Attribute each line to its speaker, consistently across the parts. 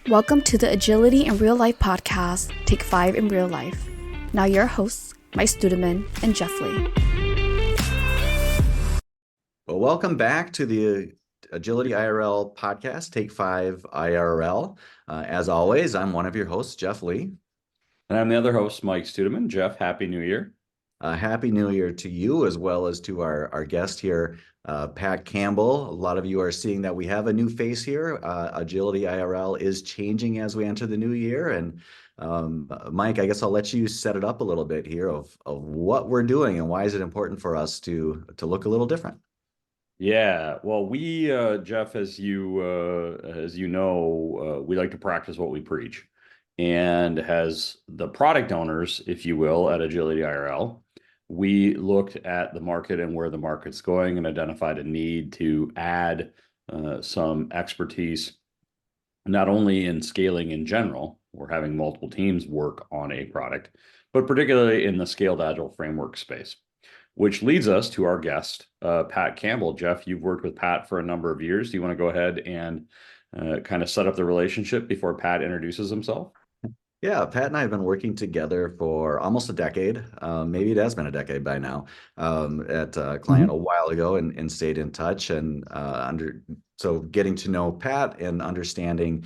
Speaker 1: Welcome to the Agility in Real Life podcast, Take 5 in Real Life. Now your hosts, Mike Studeman and Jeff Lee.
Speaker 2: Well, welcome back to the Agility IRL podcast, Take 5 IRL. As always, I'm one of your hosts, Jeff Lee.
Speaker 3: And I'm the other host, Mike Studeman. Jeff, Happy New Year.
Speaker 2: Happy New Year to you, as well as to our guest here, Pat Campbell. A lot of you are seeing that we have a new face here. Agility IRL is changing as we enter the new year. And Mike, I guess I'll let you set it up a little bit here of what we're doing and why is it important for us to look a little different.
Speaker 3: Yeah, well, we, Jeff, as you know, we like to practice what we preach. And as the product owners, if you will, at Agility IRL, we looked at the market and where the market's going and identified a need to add some expertise, not only in scaling in general, we're having multiple teams work on a product, but particularly in the Scaled Agile Framework space, which leads us to our guest, Pat Campbell. Jeff, you've worked with Pat for a number of years. Do you want to go ahead and kind of set up the relationship before Pat introduces himself?
Speaker 2: Yeah, Pat and I have been working together for almost a decade. Maybe it has been a decade by now. At a client a while ago, and stayed in touch. And so getting to know Pat and understanding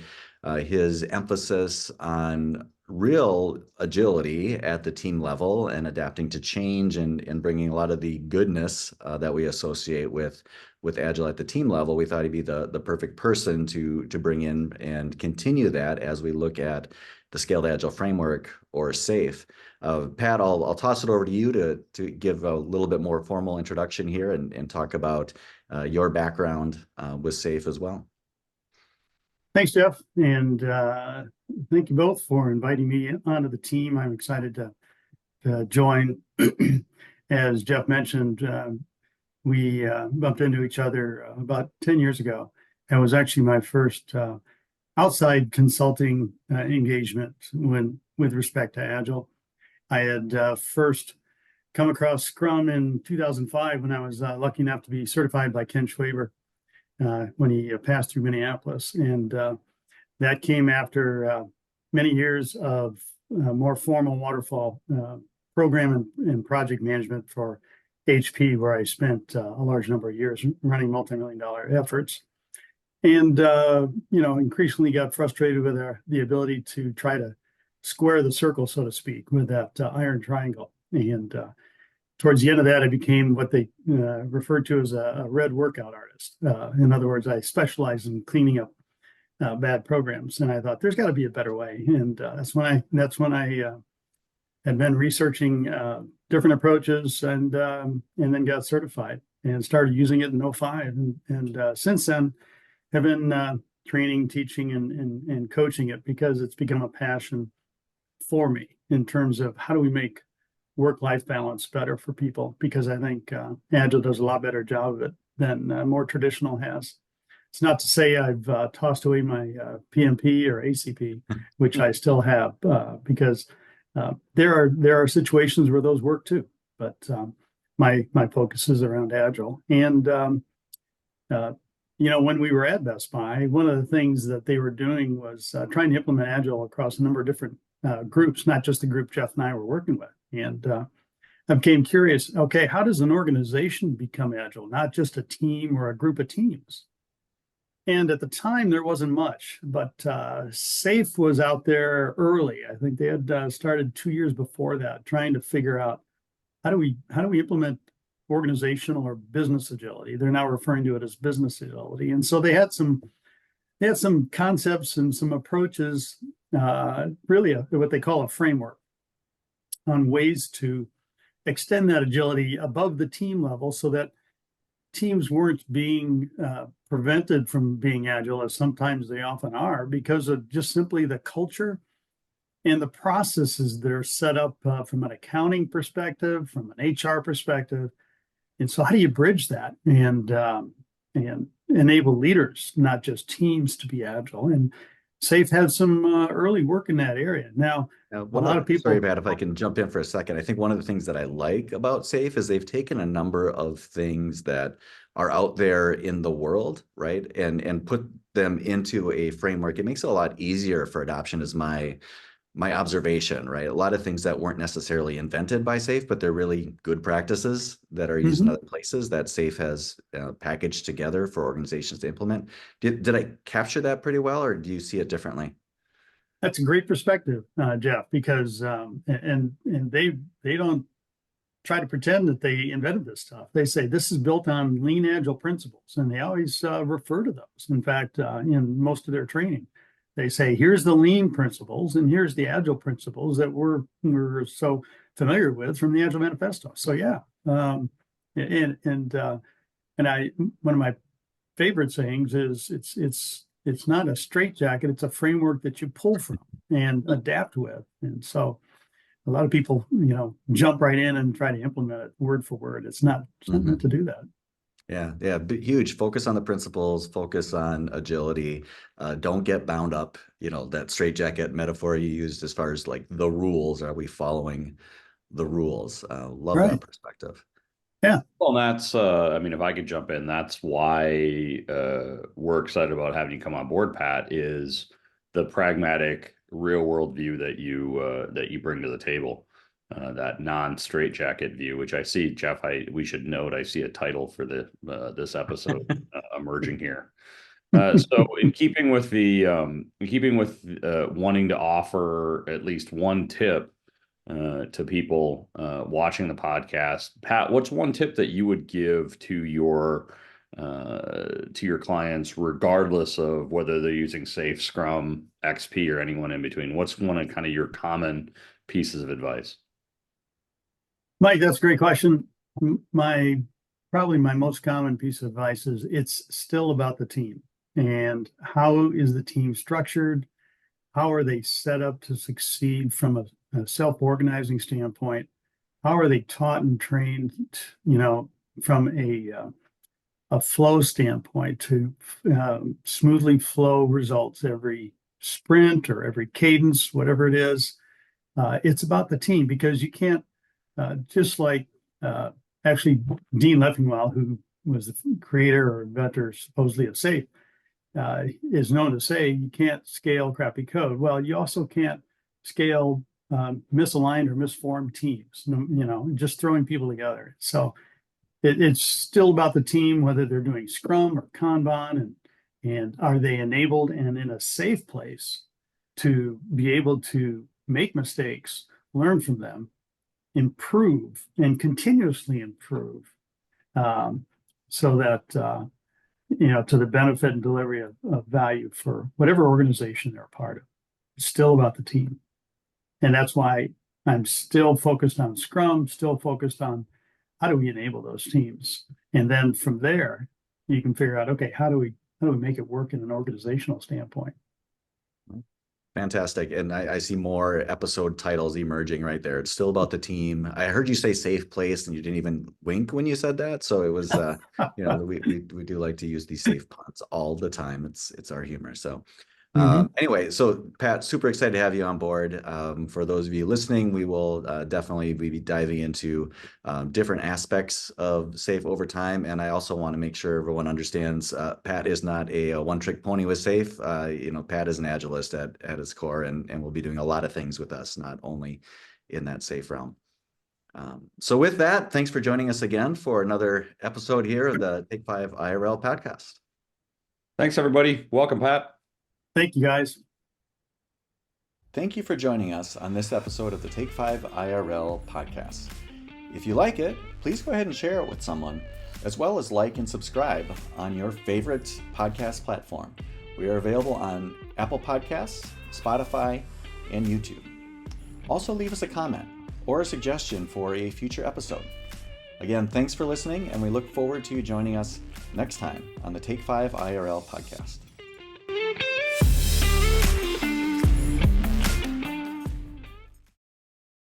Speaker 2: his emphasis on real agility at the team level and adapting to change and bringing a lot of the goodness that we associate with Agile at the team level, we thought he'd be the perfect person to bring in and continue that as we look at the Scaled Agile Framework, or SAFe. Pat, I'll toss it over to you to give a little bit more formal introduction here and talk about your background with SAFe as well.
Speaker 4: Thanks, Jeff, and thank you both for inviting me onto the team. I'm excited to join. As Jeff mentioned, we bumped into each other about 10 years ago. It was actually my first outside consulting engagement with respect to Agile. I had first come across Scrum in 2005 when I was lucky enough to be certified by Ken Schwaber when he passed through Minneapolis. And that came after many years of more formal waterfall program and project management for HP, where I spent a large number of years running multi-million-dollar efforts. And, increasingly got frustrated with the ability to try to square the circle, so to speak, with that iron triangle. And towards the end of that, I became what they referred to as a red workout artist. In other words, I specialized in cleaning up bad programs. And I thought there's got to be a better way. And that's when I had been researching different approaches and then got certified and started using it in 2005. And since then, have been training, teaching, and coaching it because it's become a passion for me in terms of how do we make work-life balance better for people, because I think Agile does a lot better job of it than more traditional has. It's not to say I've tossed away my PMP or ACP, which I still have, because there are situations where those work too. But my focus is around Agile. And when we were at Best Buy, one of the things that they were doing was trying to implement Agile across a number of different groups, not just the group Jeff and I were working with. And I became curious, okay, how does an organization become Agile, not just a team or a group of teams? And at the time, there wasn't much, but SAFe was out there early. I think they had started 2 years before that, trying to figure out how do we implement organizational or business agility. They're now referring to it as business agility. And so they had some concepts and some approaches, really what they call a framework on ways to extend that agility above the team level so that teams weren't being prevented from being agile, as sometimes they often are, because of just simply the culture and the processes that are set up from an accounting perspective, from an HR perspective. And so how do you bridge that and enable leaders, not just teams, to be agile? And SAFe had some early work in that area. Now,
Speaker 2: Now,
Speaker 4: a lot of people.
Speaker 2: sorry, Pat, if I can jump in for a second. I think one of the things that I like about SAFe is they've taken a number of things that are out there in the world, right? And put them into a framework. It makes it a lot easier for adoption, is my observation, right? A lot of things that weren't necessarily invented by SAFe, but they're really good practices that are used in other places that SAFe has packaged together for organizations to implement. Did I capture that pretty well, or do you see it differently?
Speaker 4: That's a great perspective, Jeff, because and they don't try to pretend that they invented this stuff. They say this is built on lean agile principles, and they always refer to those. In fact, in most of their training, they say here's the lean principles and here's the agile principles that we're so familiar with from the Agile Manifesto. So yeah, and I one of my favorite sayings is it's not a straitjacket, it's a framework that you pull from and adapt with. And so a lot of people, jump right in and try to implement it word for word. It's not meant to do that.
Speaker 2: Yeah, huge focus on the principles, focus on agility. Don't get bound up, that straitjacket metaphor you used as far as like the rules. Are we following the rules? Love that perspective.
Speaker 4: Yeah.
Speaker 3: Well, that's, if I could jump in, that's why we're excited about having you come on board, Pat, is the pragmatic real world view that you bring to the table. That non-straitjacket view, which I see, Jeff, we should note, I see a title for this episode emerging here. So in keeping with wanting to offer at least one tip to people watching the podcast, Pat, what's one tip that you would give to your clients, regardless of whether they're using SAFe, Scrum, XP, or anyone in between? What's one of kind of your common pieces of advice?
Speaker 4: Mike, that's a great question. Probably my most common piece of advice is it's still about the team and how is the team structured? How are they set up to succeed from a self-organizing standpoint? How are they taught and trained, from a flow standpoint to smoothly flow results every sprint or every cadence, whatever it is? It's about the team, because you can't, just like actually Dean Leffingwell, who was the creator or inventor supposedly of SAFe, is known to say you can't scale crappy code. Well, you also can't scale misaligned or misformed teams, just throwing people together. So it's still about the team, whether they're doing Scrum or Kanban, and are they enabled and in a safe place to be able to make mistakes, learn from them, improve, and continuously improve, so that to the benefit and delivery of value for whatever organization they're a part of. It's still about the team. And that's why I'm still focused on Scrum, still focused on how do we enable those teams? And then from there, you can figure out, okay, how do we make it work in an organizational standpoint?
Speaker 2: Fantastic. And I see more episode titles emerging right there. It's still about the team. I heard you say safe place and you didn't even wink when you said that. So it was, we do like to use these safe puns all the time. It's our humor. So anyway, so Pat, super excited to have you on board. For those of you listening, we will definitely be diving into different aspects of SAFe over time. And I also want to make sure everyone understands Pat is not a one-trick pony with SAFe. Pat is an agilist at his core, and will be doing a lot of things with us, not only in that SAFe realm. So with that, thanks for joining us again for another episode here of the Take5IRL podcast.
Speaker 3: Thanks, everybody. Welcome, Pat.
Speaker 4: Thank you, guys.
Speaker 2: Thank you for joining us on this episode of the Take5IRL podcast. If you like it, please go ahead and share it with someone, as well as like and subscribe on your favorite podcast platform. We are available on Apple Podcasts, Spotify, and YouTube. Also, leave us a comment or a suggestion for a future episode. Again, thanks for listening, and we look forward to you joining us next time on the Take5IRL podcast.